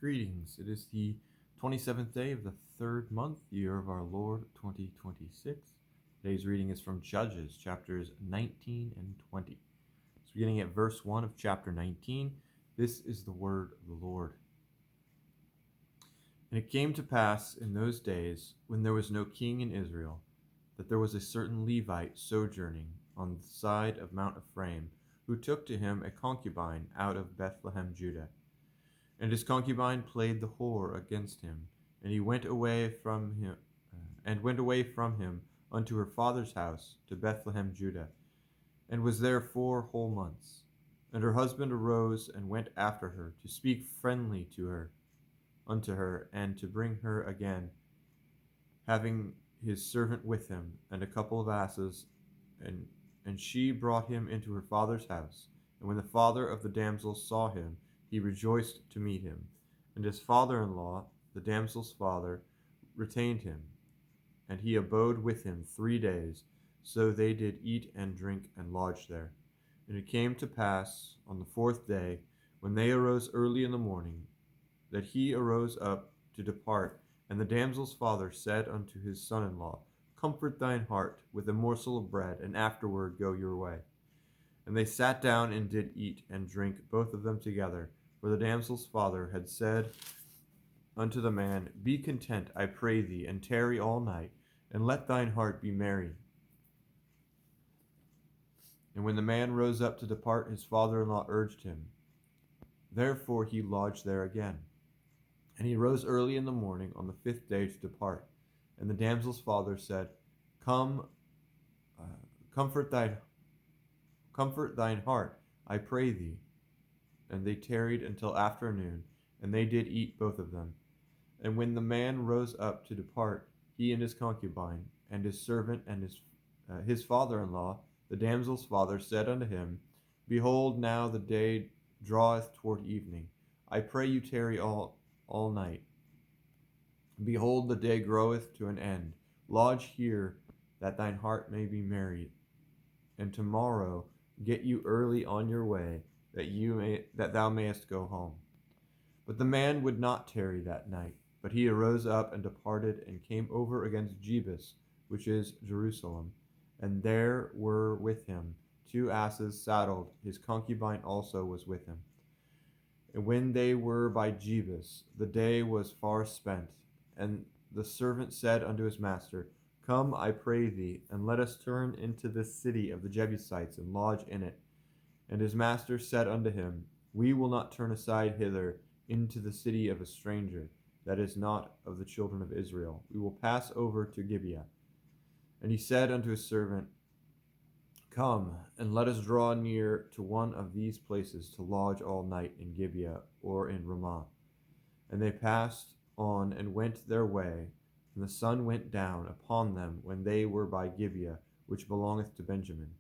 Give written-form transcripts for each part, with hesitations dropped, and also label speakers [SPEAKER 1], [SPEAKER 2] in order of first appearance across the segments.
[SPEAKER 1] Greetings. It is the 27th day of the third month, year of our Lord 2026. Today's reading is from Judges, chapters 19 and 20. So beginning at verse 1 of chapter 19, this is the word of the Lord. And it came to pass in those days, when there was no king in Israel, that there was a certain Levite sojourning on the side of Mount Ephraim, who took to him a concubine out of Bethlehem, Judah. And his concubine played the whore against him, and he went away from him, unto her father's house to Bethlehem, Judah, and was there 4 whole months. And her husband arose and went after her to speak friendly unto her, and to bring her again, having his servant with him, and a couple of asses, and she brought him into her father's house. And when the father of the damsels saw him, he rejoiced to meet him. And his father-in-law, the damsel's father, retained him, and he abode with him 3 days. So they did eat and drink and lodge there. And it came to pass on the 4th day, when they arose early in the morning, that he arose up to depart. And the damsel's father said unto his son-in-law, Comfort thine heart with a morsel of bread, and afterward go your way. And they sat down and did eat and drink, both of them together. For the damsel's father had said unto the man, Be content, I pray thee, and tarry all night, and let thine heart be merry. And when the man rose up to depart, his father-in-law urged him. Therefore he lodged there again. And he rose early in the morning on the 5th day to depart. And the damsel's father said, Come, comfort thine heart, I pray thee. And they tarried until afternoon, and they did eat both of them. And when the man rose up to depart, he and his concubine, and his servant, and his father-in-law, the damsel's father, said unto him, Behold, now the day draweth toward evening. I pray you tarry all night. Behold, the day groweth to an end. Lodge here, that thine heart may be merry. And tomorrow get you early on your way, that thou mayest go home. But the man would not tarry that night, but he arose up and departed, and came over against Jebus, which is Jerusalem. And there were with him 2 asses saddled, his concubine also was with him. And when they were by Jebus, the day was far spent, and the servant said unto his master, Come, I pray thee, and let us turn into this city of the Jebusites, and lodge in it. And his master said unto him, We will not turn aside hither into the city of a stranger, that is not of the children of Israel. We will pass over to Gibeah. And he said unto his servant, Come, and let us draw near to one of these places to lodge all night in Gibeah or in Ramah. And they passed on and went their way, and the sun went down upon them when they were by Gibeah, which belongeth to Benjamin.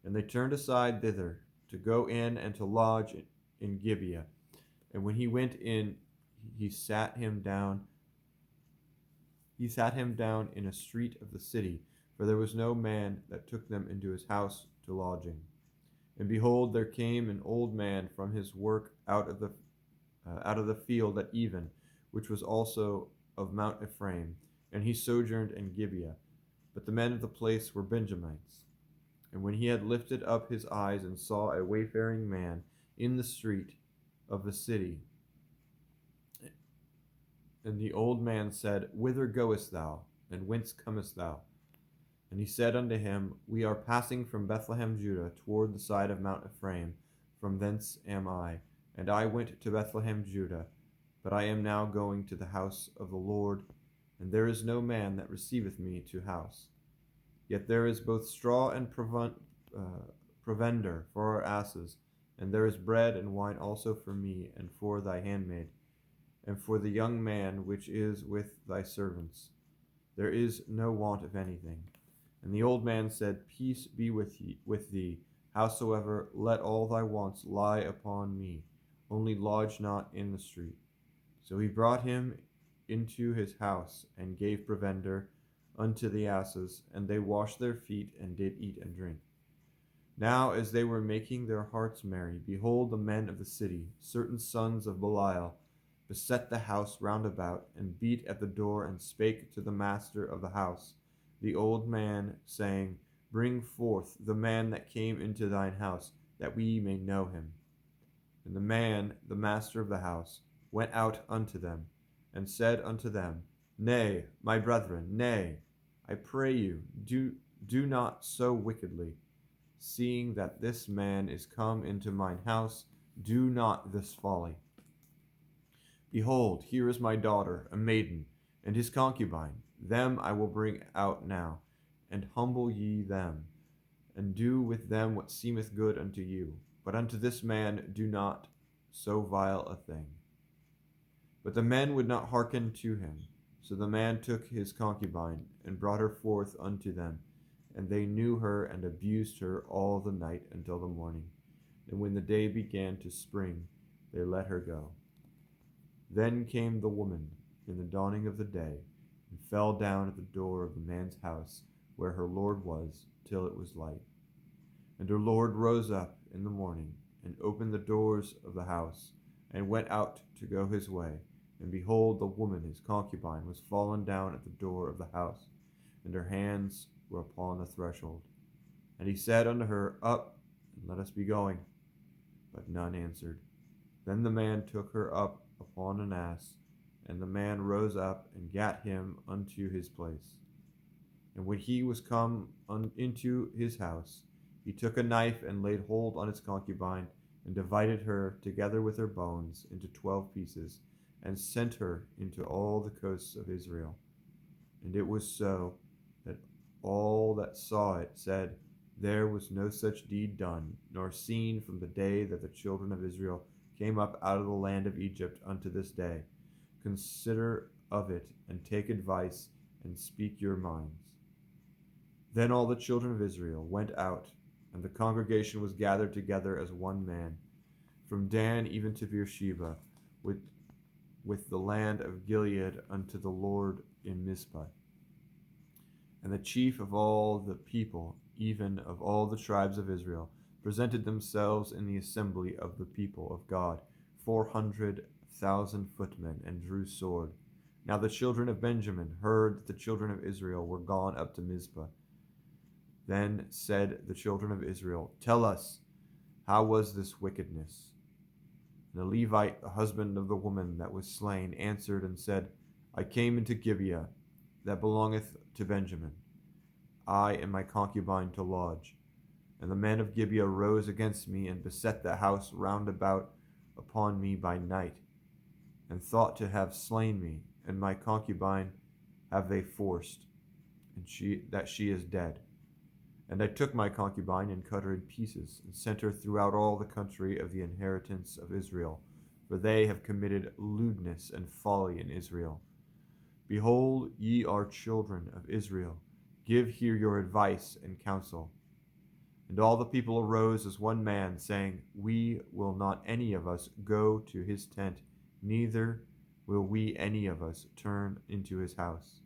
[SPEAKER 1] And they turned aside thither, to go in and to lodge in Gibeah. And when he went in, he sat him down in a street of the city, for there was no man that took them into his house to lodging. And behold, there came an old man from his work out of the field at even, which was also of Mount Ephraim, and he sojourned in Gibeah. But the men of the place were Benjamites. And when he had lifted up his eyes and saw a wayfaring man in the street of the city, and the old man said, Whither goest thou, and whence comest thou? And he said unto him, We are passing from Bethlehem, Judah, toward the side of Mount Ephraim. From thence am I. And I went to Bethlehem, Judah, but I am now going to the house of the Lord, and there is no man that receiveth me to house. Yet there is both straw and provender for our asses, and there is bread and wine also for me, and for thy handmaid, and for the young man which is with thy servants. There is no want of anything. And the old man said, Peace be with thee. Howsoever, let all thy wants lie upon me, only lodge not in the street. So he brought him into his house, and gave provender unto the asses, and they washed their feet, and did eat and drink. Now as they were making their hearts merry, behold, the men of the city, certain sons of Belial, beset the house round about, and beat at the door, and spake to the master of the house, the old man, saying, Bring forth the man that came into thine house, that we may know him. And the man, the master of the house, went out unto them, and said unto them, Nay, my brethren, nay, I pray you, do not so wickedly. Seeing that this man is come into mine house, do not this folly. Behold, here is my daughter, a maiden, and his concubine. Them I will bring out now, and humble ye them, and do with them what seemeth good unto you. But unto this man do not so vile a thing. But the men would not hearken to him. So the man took his concubine, and brought her forth unto them. And they knew her, and abused her all the night until the morning. And when the day began to spring, they let her go. Then came the woman in the dawning of the day, and fell down at the door of the man's house, where her lord was, till it was light. And her lord rose up in the morning, and opened the doors of the house, and went out to go his way. And behold, the woman his concubine was fallen down at the door of the house, and her hands were upon the threshold. And he said unto her, Up, and let us be going. But none answered. Then the man took her up upon an ass, and the man rose up and gat him unto his place. And when he was come into his house, he took a knife and laid hold on his concubine, and divided her together with her bones into 12 pieces, and sent her into all the coasts of Israel. And it was so, that all that saw it said, There was no such deed done, nor seen from the day that the children of Israel came up out of the land of Egypt unto this day. Consider of it, and take advice, and speak your minds. Then all the children of Israel went out, and the congregation was gathered together as one man, from Dan even to Beersheba, with the land of Gilead unto the Lord in Mizpah. And the chief of all the people, even of all the tribes of Israel, presented themselves in the assembly of the people of God, 400,000 footmen, and drew sword. Now the children of Benjamin heard that the children of Israel were gone up to Mizpah. Then said the children of Israel, Tell us, how was this wickedness? And the Levite, the husband of the woman that was slain, answered and said, I came into Gibeah, that belongeth to Benjamin, I and my concubine to lodge. And the men of Gibeah rose against me, and beset the house round about upon me by night, and thought to have slain me, and my concubine have they forced, and she is dead. And I took my concubine, and cut her in pieces, and sent her throughout all the country of the inheritance of Israel, for they have committed lewdness and folly in Israel. Behold, ye are children of Israel, give here your advice and counsel. And all the people arose as one man, saying, We will not any of us go to his tent, neither will we any of us turn into his house.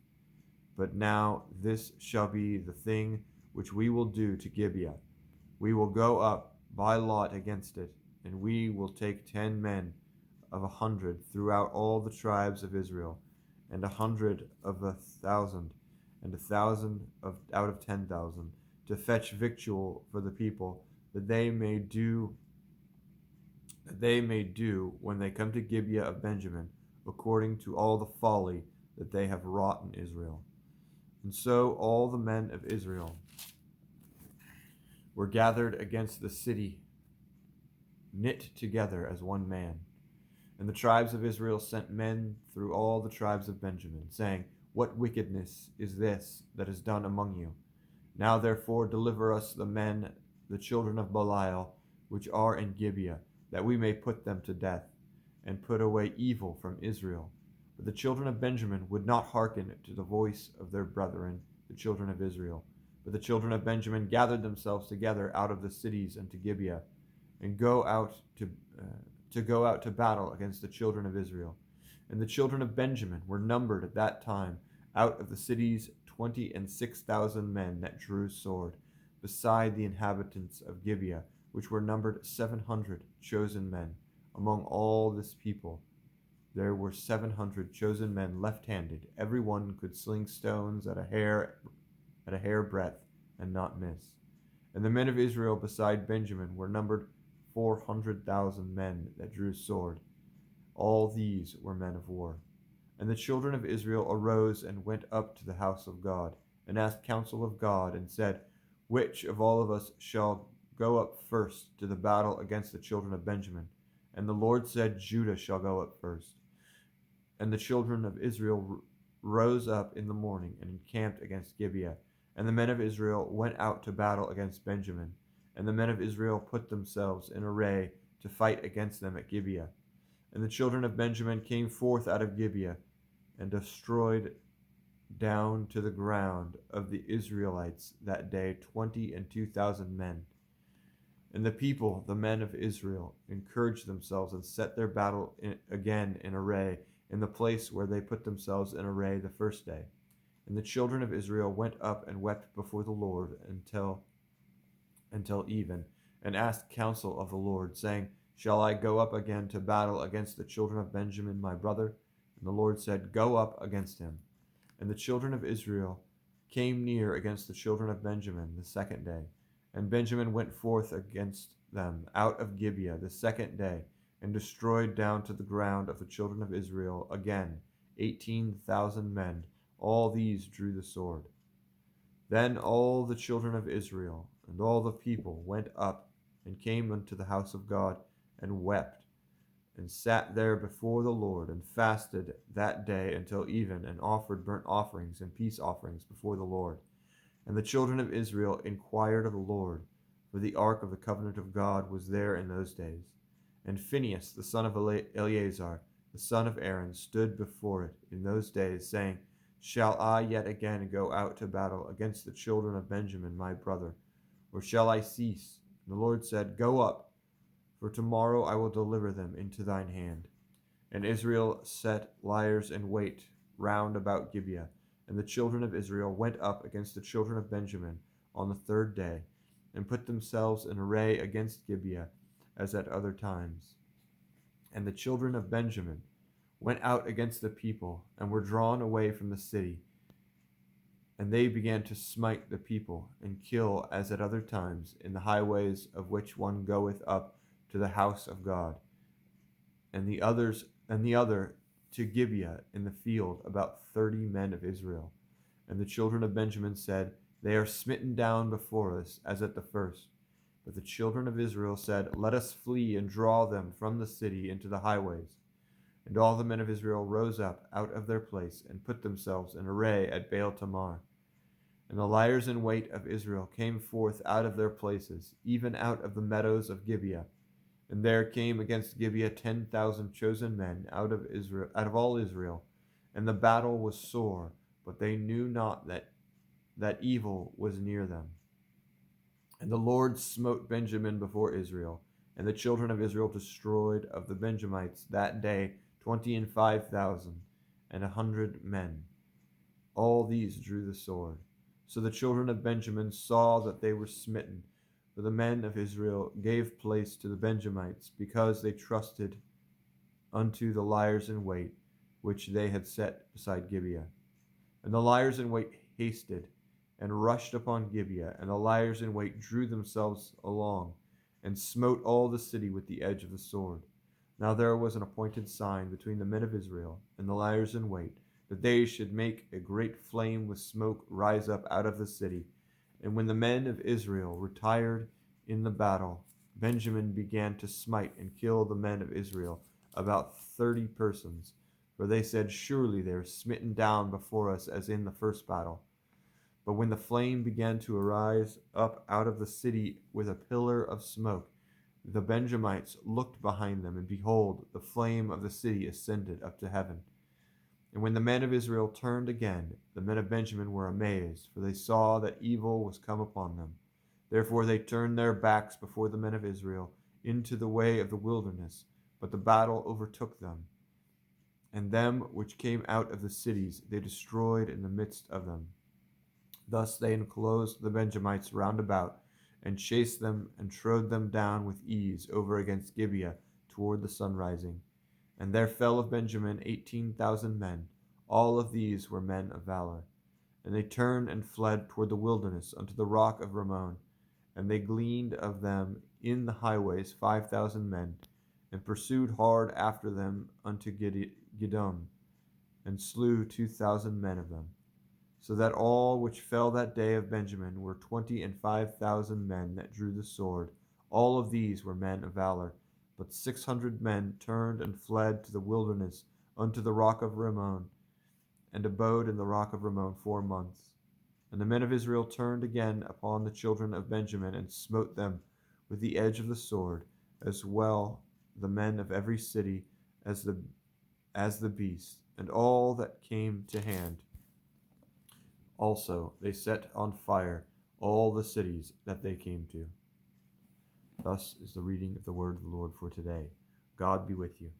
[SPEAKER 1] But now this shall be the thing which we will do to Gibeah. We will go up by lot against it, and we will take 10 men of 100 throughout all the tribes of Israel, and 100 of 1,000, and 1,000 out of 10,000, to fetch victual for the people, that they may do when they come to Gibeah of Benjamin, according to all the folly that they have wrought in Israel. And so all the men of Israel were gathered against the city, knit together as one man. And the tribes of Israel sent men through all the tribes of Benjamin, saying, What wickedness is this that is done among you? Now therefore deliver us the men, the children of Belial, which are in Gibeah, that we may put them to death, and put away evil from Israel. But the children of Benjamin would not hearken to the voice of their brethren, the children of Israel. But the children of Benjamin gathered themselves together out of the cities unto Gibeah, and go out to battle against the children of Israel. And the children of Benjamin were numbered at that time out of the cities 26,000 men that drew sword, beside the inhabitants of Gibeah, which were numbered 700 chosen men among all this people. there were 700 chosen men left-handed. Every one could sling stones at a hair breadth and not miss. And the men of Israel beside Benjamin were numbered 400,000 men that drew sword. All these were men of war. And the children of Israel arose and went up to the house of God, and asked counsel of God, and said, which of all of us shall go up first to the battle against the children of Benjamin? And the Lord said, Judah shall go up first. And the children of Israel rose up in the morning and encamped against Gibeah. And the men of Israel went out to battle against Benjamin. And the men of Israel put themselves in array to fight against them at Gibeah. And the children of Benjamin came forth out of Gibeah, and destroyed down to the ground of the Israelites that day 22,000 men. And the people, the men of Israel, encouraged themselves and set their battle again in array in the place where they put themselves in array the first day. And the children of Israel went up and wept before the Lord until even, and asked counsel of the Lord, saying, shall I go up again to battle against the children of Benjamin my brother? And the Lord said, go up against him. And the children of Israel came near against the children of Benjamin the second day. And Benjamin went forth against them out of Gibeah the second day, and destroyed down to the ground of the children of Israel again 18,000 men. All these drew the sword. Then all the children of Israel and all the people went up and came unto the house of God, and wept, and sat there before the Lord, and fasted that day until even, and offered burnt offerings and peace offerings before the Lord. And the children of Israel inquired of the Lord, for the ark of the covenant of God was there in those days. And Phinehas, the son of Eleazar, the son of Aaron, stood before it in those days, saying, shall I yet again go out to battle against the children of Benjamin my brother, or shall I cease? And the Lord said, go up, for tomorrow I will deliver them into thine hand. And Israel set liers in wait round about Gibeah. And the children of Israel went up against the children of Benjamin on the third day, and put themselves in array against Gibeah, as at other times. And the children of Benjamin went out against the people, and were drawn away from the city. And they began to smite the people, and kill as at other times, in the highways of which one goeth up to the house of God, and the other to Gibeah in the field, about 30 men of Israel. And the children of Benjamin said, they are smitten down before us, as at the first. But the children of Israel said, let us flee and draw them from the city into the highways. And all the men of Israel rose up out of their place, and put themselves in array at Baal Tamar. And the liers in wait of Israel came forth out of their places, even out of the meadows of Gibeah. And there came against Gibeah 10,000 chosen men out of all Israel. And the battle was sore, but they knew not that evil was near them. And the Lord smote Benjamin before Israel, and the children of Israel destroyed of the Benjamites that day 25,000 and 100 men. All these drew the sword. So the children of Benjamin saw that they were smitten, for the men of Israel gave place to the Benjamites, because they trusted unto the liers in wait, which they had set beside Gibeah. And the liers in wait hasted, and rushed upon Gibeah, and the liers in wait drew themselves along, and smote all the city with the edge of the sword. Now there was an appointed sign between the men of Israel and the liers in wait, that they should make a great flame with smoke rise up out of the city. And when the men of Israel retired in the battle, Benjamin began to smite and kill the men of Israel, about 30 persons. For they said, surely they are smitten down before us as in the first battle. But when the flame began to arise up out of the city with a pillar of smoke, the Benjamites looked behind them, and behold, the flame of the city ascended up to heaven. And when the men of Israel turned again, the men of Benjamin were amazed, for they saw that evil was come upon them. Therefore they turned their backs before the men of Israel into the way of the wilderness, but the battle overtook them. And them which came out of the cities they destroyed in the midst of them. Thus they enclosed the Benjamites round about, and chased them, and trode them down with ease over against Gibeah toward the sunrising. And there fell of Benjamin 18,000 men. All of these were men of valor. And they turned and fled toward the wilderness unto the rock of Rimmon. And they gleaned of them in the highways 5,000 men, and pursued hard after them unto Gidom, and slew 2,000 men of them. So that all which fell that day of Benjamin were 25,000 men that drew the sword. All of these were men of valor. But 600 men turned and fled to the wilderness unto the rock of Rimmon, and abode in the rock of Rimmon 4 months. And the men of Israel turned again upon the children of Benjamin, and smote them with the edge of the sword, as well the men of every city as the beast, and all that came to hand. Also they set on fire all the cities that they came to. Thus is the reading of the word of the Lord for today. God be with you.